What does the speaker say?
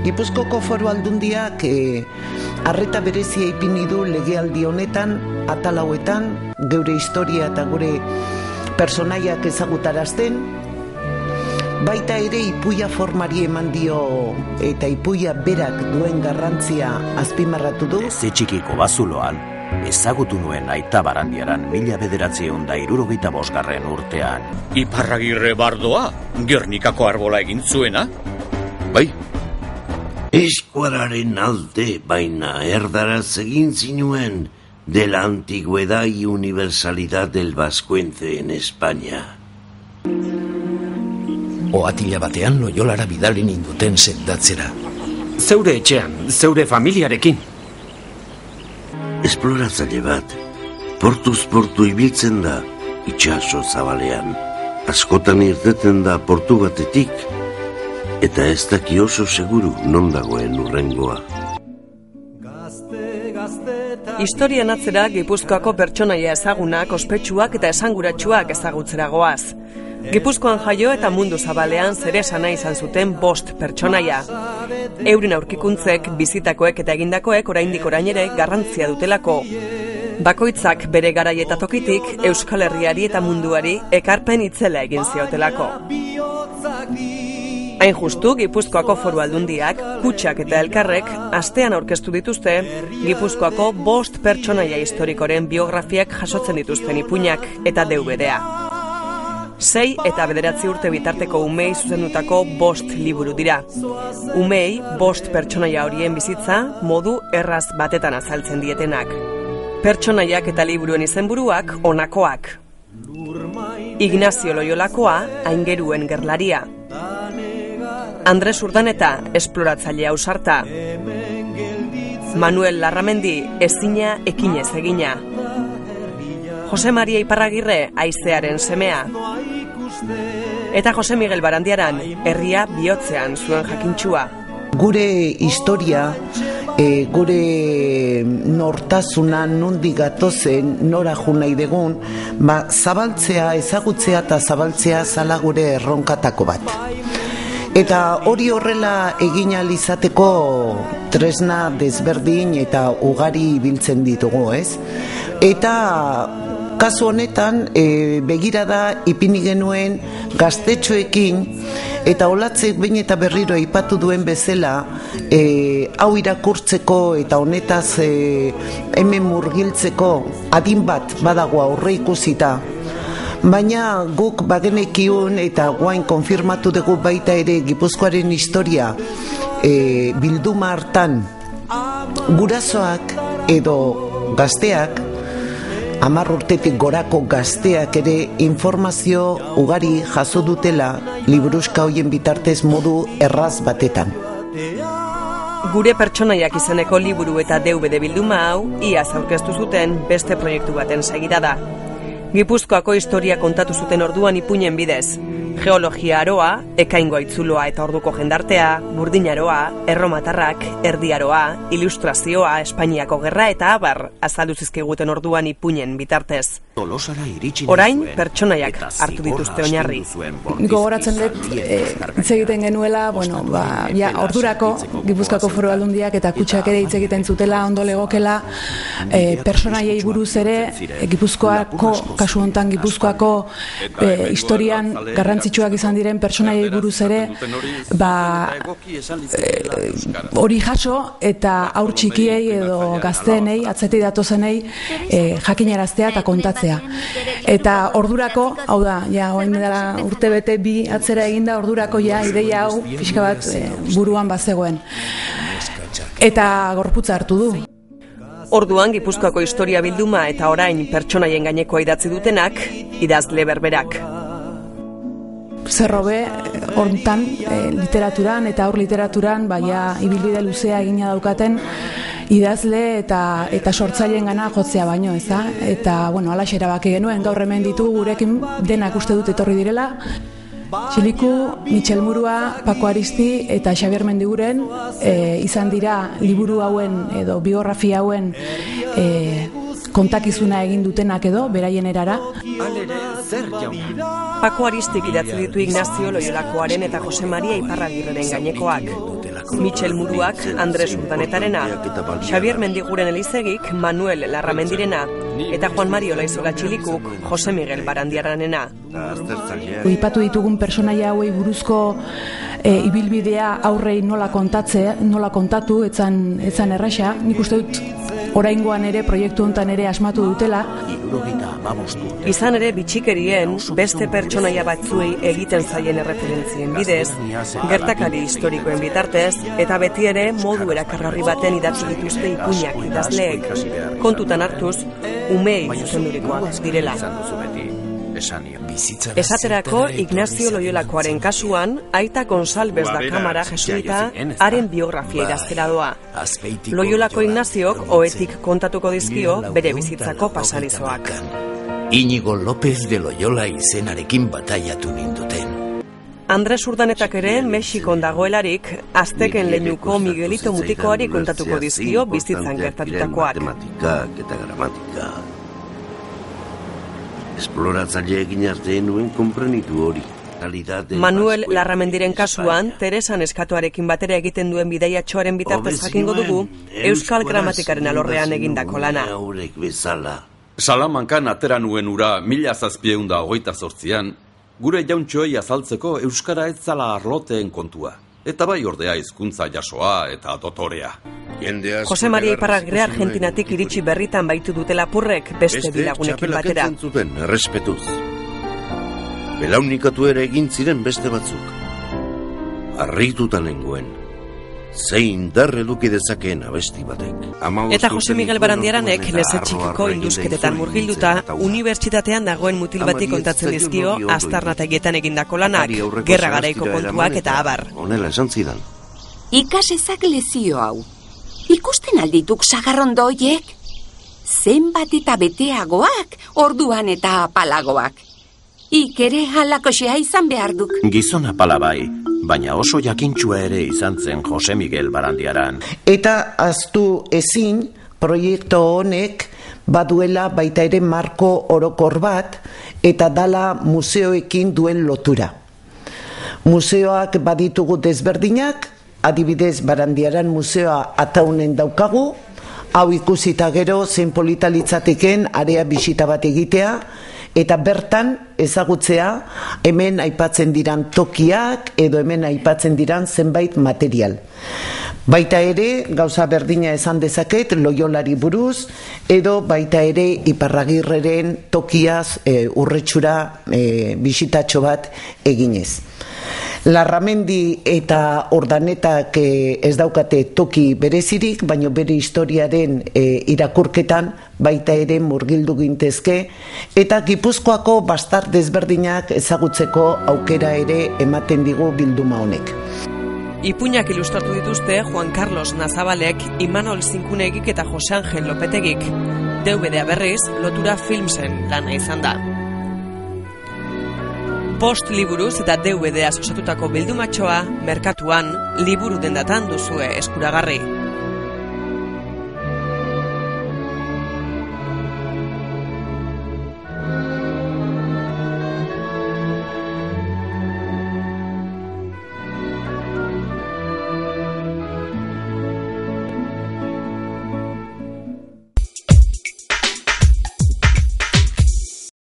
Gipuzkoako Foru Aldundiak arreta berezia ipini du legealdi honetan, atal hauetan, geure historia eta gure personaiak ezagutarazten, baita ere ipuia formari eman dio eta ipuia berak duen garrantzia azpimarratu du. Eze txikiko bazuloan, ezagutu nuen Aita Barandiaran 1975 urtean. Iparragirre bardoa, Gernikako arbola egin zuena? Bai. Eskuararen alde, baina erdaraz egin zinuen de la antigüedad y universalidad del vascuence en España. Oatila batean Loiolara bidali ninduten sendatzera. Zeure etxean, zeure familiarekin. Esploratzaile bat, portuz portu ibiltzen da, itxaso zabalean. Askotan irteten da portu batetik, eta ez daki oso seguru non dagoen urrengoa. Historian atzera Gipuzkoako pertsonaia ezagunak, ospetsuak eta esanguratsuak ezagutzera goaz. Gipuzkoan jaio eta mundu zabalean zeresana izan zuten 5 pertsonaia. Euren aurkikuntzek, bizitakoek eta egindakoek oraindik orainere garrantzia dutelako. Bakoitzak bere garai eta tokitik Euskal Herriari eta munduari ekarpen itzela egin ziotelako. Hain justu, Gipuzkoako Foru Aldundiak, Kutxak eta Elkarrek astean aurkeztu dituzte Gipuzkoako 5 pertsonaia historikoren biografiak jasotzen dituzten ipuinak eta DVD-a. 6 eta 9 urte bitarteko umei zuzendutako 5 liburu dira. Umei 5 pertsonaia horien bizitza modu erraz batetan azaltzen dietenak. Pertsonaiak eta liburuen izenburuak honakoak. Ignacio Loiolakoa, Aingeruen gerlaria. Andres Urdaneta, esploratzailea ausarta. Manuel Larramendi, ezina ekinez egina. Jose Maria Iparragirre, haizearen semea. Eta Jose Miguel Barandiaran, herria bihotzean zuen jakintxua. Gure historia, gure nortasuna nondik gatozen, nora jo nahi dugun, zabaltzea, ezagutzea eta zabaltzea zala gure erronkatako bat. Eta hori horrela egin ahal izateko tresna desberdin eta ugari biltzen ditugu, ez? Eta kasu honetan begirada ipini genuen gaztetxoekin eta olatzek behin eta berriro aipatu duen bezala hau irakurtzeko eta honetaz hemen murgiltzeko adin bat badago aurre ikusita. Baina guk bagenekiun eta guain konfirmatu dugu baita ere Gipuzkoaren historia bilduma hartan gurasoak edo gazteak 10 urtetik gorako gazteak ere informazio ugari jaso dutela liburuska hoien bitartez modu erraz batetan. Gure pertsonaiak izeneko liburu eta DVD bilduma hau iaz aurkeztu zuten beste proiektu baten segida da. Gipuzkoako historia kontatu zuten orduan ipuinen bidez. Geologia aroa, ekaingo aitzuloa eta orduko jendartea, burdin aroa, erromatarrak, erdi aroa, ilustrazioa, Espainiako gerra eta abar azaldu zizkiguten orduan ipuinen bitartez. Orain, pertsonaiak hartu dituzte oinarri. Gogoratzen dut, hitz egiten genuela, ordurako Gipuzkoako Foru Aldundiak eta Kutxak ere hitz egiten zutela, ondo legokela, pertsonaiei buruz ere, Gipuzkoako, kasu hontan Gipuzkoako historian garrantzitsuak izan diren pertsonaiei buruz ere, hori jaso eta haur txikiei edo gazteenei, atzetik datozenei jakinaraztea eta kontatzea. Eta ordurako, hau da, orain dela urte bete 2 atzera eginda, ordurako ideia hau pixka bat buruan bazegoen. Eta gorputza hartu du. Orduan Gipuzkoako historia bilduma eta orain pertsonaien gainekoa idatzi dutenak, idazle berberak. Zerrobe, hortan literaturan eta aur literaturan ibilbide luzea egina daukaten idazle eta sortzaileen gana jotzea baino, ez da? Eta, alaxe erabaki genuen, gaur hemen ditugu gurekin denak uste dut etorri direla. Txiliku, Michel Murua, Paco Aristi eta Xabier Mendiguren izan dira liburu hauen edo biografia hauen kontakizuna egin dutenak edo, beraien erara. Alere, zer jauna? Pako Aristik idatzi ditu Ignazio Loiolakoaren eta Jose Maria Iparragirreren gainekoak. Michel Muruak Andres Urdanetarena, Xavier Mendiguren Elizegik Manuel Larramendirena, eta Juan Mario Laizola Txilikuk Jose Miguel Barandiaranena. Ipatu ditugun pertsonaia hauei buruzko ibilbidea aurrei nola kontatu, etzan erraxa. Nik uste dut oraingoan ere proiektu honetan ere asmatu dutela. Izan ere bitxikerien beste pertsonaia batzuei egiten zaien erreferentzien bidez, gertakari historikoen bitartez, eta beti ere modu erakargarri baten idatzi dituzte ipuinak idazleek, kontutan hartuz, umeei zuzendurikoak direla. Esaterako, Ignazio Loiolakoaren kasuan, aita Gonsalves da Kamara jesuita haren biografia idaztera doa. Loiolako Ignaziok ohetik kontatuko dizkio bere bizitzako pasadizoak. Íñigo López de Loyola izenarekin bataiatu ninduten. Andres Urdanetak ere Mexikon dagoelarik, azteken leinuko Miguelito Mutikoari kontatuko dizkio bizitzan gertatutakoak. Eta gramatika. Esploratzaile egin arte nuen konprenitu hori. Manuel Larramendiren kasuan, Teresa Neskatoarekin batera egiten duen bidaiatxoaren bitartez jakingo dugu, euskal gramatikaren alorrean egindako lana. Salamankan atera nuen ura 1728an, gure jauntxoei azaltzeko euskara ez zala arloteen kontua. Eta bai ordea hizkuntza jasoa eta dotorea. Jose Maria Iparragirre Argentinatik iritsi berritan baitu dute lapurrek beste bilagunekin batera. Zuten, errespetuz. Belaunikatu ere egin ziren beste batzuk. Arrituta nengoen. Zein darre eduki dezakeen abesti batek. Eta Jose Miguel Barandiaranek lezetxikiko induzketetan murgilduta, unibertsitatean dagoen mutil bati kontatzen dizkio aztarnategietan egindako lanak, gerra garaiko kontuak eta abar. Honela esan zidan. Ikasezak lezio hau. Ikusten aldituk sagarrondo hoiek? Zenbat eta beteagoak, orduan eta apalagoak. Ikere halakoxea izan behar duk. Gizon apala bai, baina oso jakintxua ere izan zen Jose Miguel Barandiaran. Eta aztu ezin, proiektu honek baduela baita ere marko orokor bat, eta dala museoekin duen lotura. Museoak baditugu desberdinak, adibidez Barandiaran museoa Ataunen daukagu, hau ikusita gero zein polita litzateken area bisita bat egitea, eta bertan ezagutzea hemen aipatzen diran tokiak edo hemen aipatzen diran zenbait material. Baita ere, gauza berdina esan dezaket Loiolari buruz, edo baita ere Iparragirreren tokiaz urretsura bisitatxo bat eginez. Larramendi eta Urdanetak ez daukate toki berezirik, baina bere historiaren irakurketan baita ere murgildu gintezke, eta Gipuzkoako bastar desberdinak ezagutzeko aukera ere ematen digu bilduma honek. Ipuinak ilustratu dituzte Juan Carlos Nazabalek, Imanol Zinkunegik eta Jose Angel Lopetegik. DVD-a berriz, Lotura Filmsen lana izan da. Bost liburuz eta DVD-az osatutako bildumatxoa merkatuan liburu dendatan duzue eskuragarri.